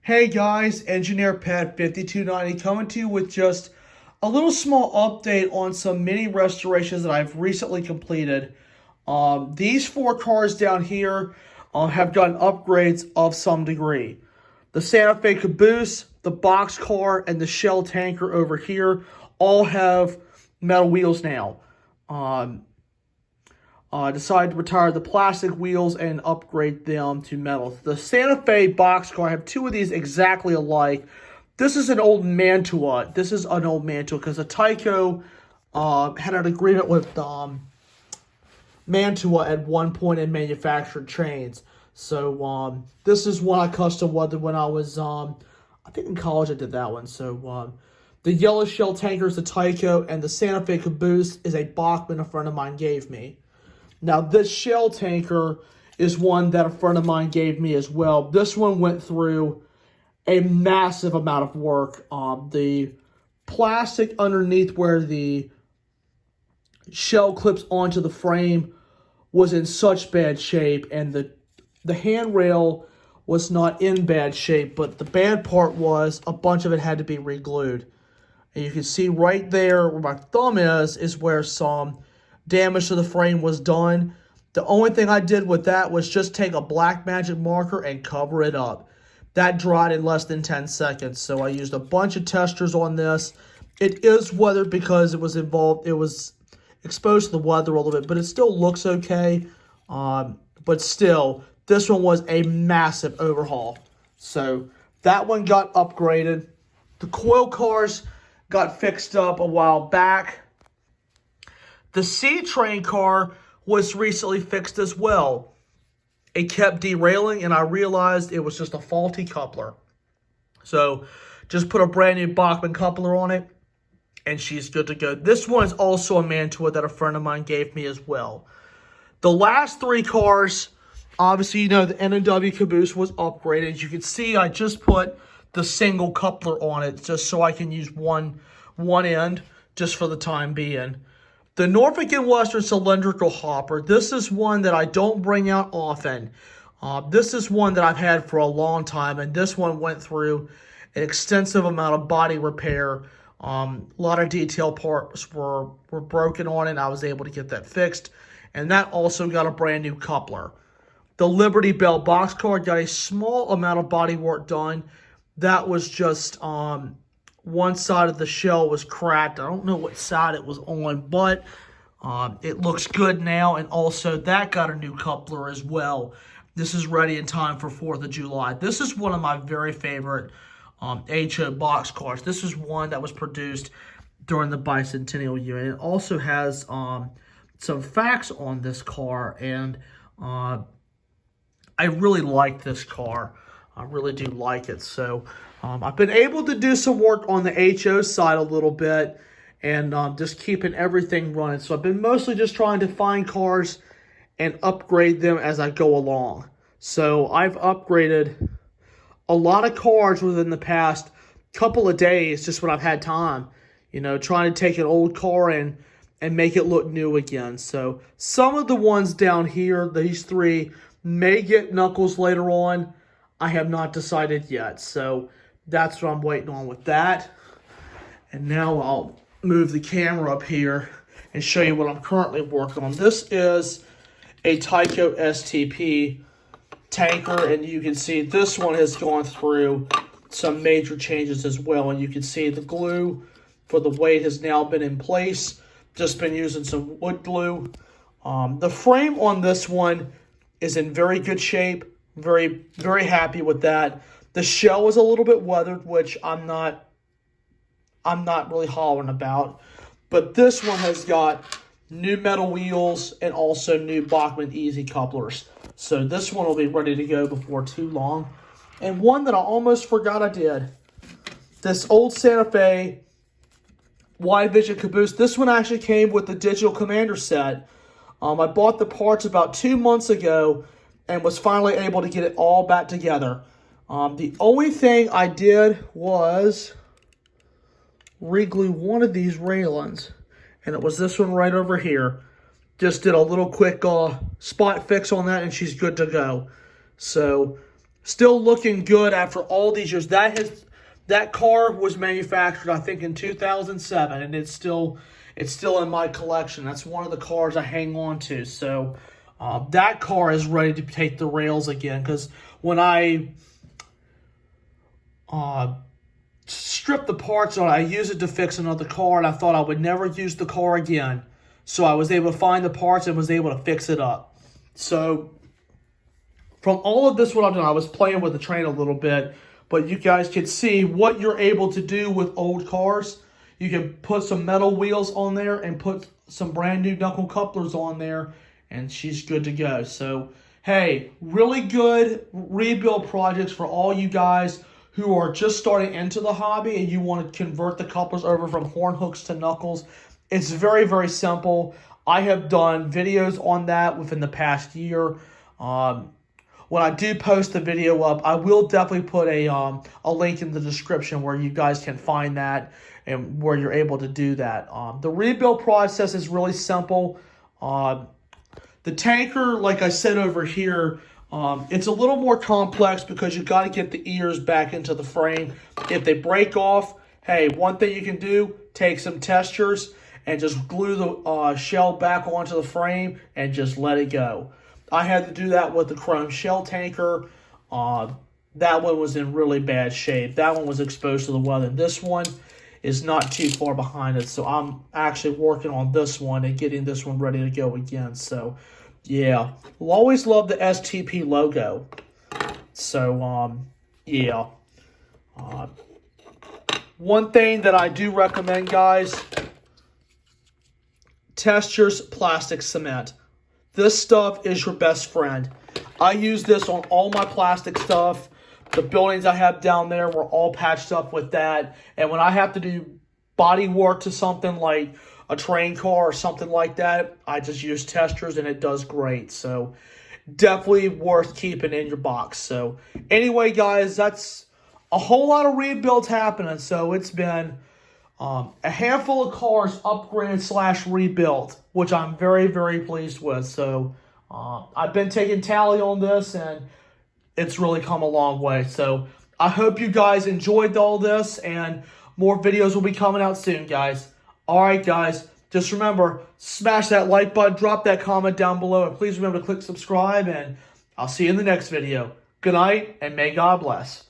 Hey guys, Engineer Pet 5290 coming to you with just a little small update on some mini restorations that I've recently completed. These four cars down here have gotten upgrades of some degree. The Santa Fe Caboose, the box car, and the shell tanker over here all have metal wheels now. Decided to retire the plastic wheels and upgrade them to metal. The Santa Fe box car, I have two of these exactly alike. This is an old Mantua. This is an old Mantua because the Tyco had an agreement with Mantua at one point and manufactured trains. So this is one I custom welded when I was, I think in college I did that one. So the yellow shell tanker is the Tyco, and the Santa Fe Caboose is a Bachmann a friend of mine gave me. Now, this shell tanker is one that a friend of mine gave me as well. This one went through a massive amount of work. The plastic underneath where the shell clips onto the frame was in such bad shape, and the handrail was not in bad shape, but the bad part was a bunch of it had to be re-glued. And you can see right there where my thumb is where some damage to the frame was done. The only thing I did with that was just take a black magic marker and cover it up. That dried in less than 10 seconds. So I used a bunch of testers on this. It is weathered because it was exposed to the weather a little bit, but it still looks okay. But still, this one was a massive overhaul. So that one got upgraded. The Coil Cars got fixed up a while back. The C-Train car was recently fixed as well. It kept derailing, and I realized it was just a faulty coupler. So just put a brand new Bachmann coupler on it, and she's good to go. This one is also a Mantua that a friend of mine gave me as well. The last three cars, obviously, you know, the N&W Caboose was upgraded. As you can see, I just put the single coupler on it just so I can use one end just for the time being. The Norfolk and Western Cylindrical hopper, this is one that I don't bring out often. This is one that I've had for a long time, and this one went through an extensive amount of body repair. A lot of detail parts were broken on it, and I was able to get that fixed. And that also got a brand new coupler. The Liberty Bell boxcar got a small amount of body work done. That was just one side of the shell was cracked. I don't know what side it was on, but it looks good now. And also that got a new coupler as well. This is ready in time for 4th of July. This is one of my very favorite HO box cars. This is one that was produced during the bicentennial year. And it also has some facts on this car. And I really like this car. I really do like it. So I've been able to do some work on the HO side a little bit and just keeping everything running. So I've been mostly just trying to find cars and upgrade them as I go along. So I've upgraded a lot of cars within the past couple of days just when I've had time. You know, trying to take an old car and make it look new again. So some of the ones down here, these three, may get knuckles later on. I have not decided yet, so that's what I'm waiting on with that. And now I'll move the camera up here and show you what I'm currently working on. This is a Tyco Stp Tanker, and you can see this one has gone through some major changes as well. And you can see the glue for the weight has now been in place. Just been using some wood glue. The frame on this one is in very good shape. Very, very happy with that. The shell is a little bit weathered, which I'm not really hollering about. But this one has got new metal wheels and also new Bachmann Easy couplers. So this one will be ready to go before too long. And one that I almost forgot I did. This old Santa Fe Wide Vision Caboose. This one actually came with the Digital Commander set. I bought the parts about 2 months ago and was finally able to get it all back together. The only thing I did was re-glue one of these railings, and it was this one right over here. Just did a little quick spot fix on that, and she's good to go. So Still looking good after all these years. That car was manufactured, I think, in 2007, and it's still in my collection. That's one of the cars I hang on to. So that car is ready to take the rails again, because when I stripped the parts on it, I used it to fix another car, and I thought I would never use the car again. So I was able to find the parts and was able to fix it up. So from all of this, what I've done, I was playing with the train a little bit, but you guys can see what you're able to do with old cars. You can put some metal wheels on there and put some brand new knuckle couplers on there, and she's good to go. So, hey, really good rebuild projects for all you guys who are just starting into the hobby and you want to convert the couplers over from horn hooks to knuckles. It's very, very simple. I have done videos on that within the past year. When I do post the video up, I will definitely put a link in the description where you guys can find that and where you're able to do that. The rebuild process is really simple. The tanker, like I said over here, it's a little more complex because you've got to get the ears back into the frame. If they break off, hey, one thing you can do, take some testers and just glue the shell back onto the frame and just let it go. I had to do that with the chrome shell tanker. That one was in really bad shape. That one was exposed to the weather. This one is not too far behind it, so I'm actually working on this one and getting this one ready to go again. So, yeah. We'll always love the STP logo. So, yeah. One thing that I do recommend, guys, Texture's plastic cement. This stuff is your best friend. I use this on all my plastic stuff. The buildings I have down there were all patched up with that. And when I have to do body work to something like a train car or something like that, I just use Textures and it does great. So definitely worth keeping in your box. So anyway, guys, that's a whole lot of rebuilds happening. So it's been a handful of cars upgraded / rebuilt, which I'm very, very pleased with. So I've been taking tally on this, and it's really come a long way. So I hope you guys enjoyed all this, and more videos will be coming out soon, guys. All right, guys, just remember, smash that like button, drop that comment down below, and please remember to click subscribe, and I'll see you in the next video. Good night, and may God bless.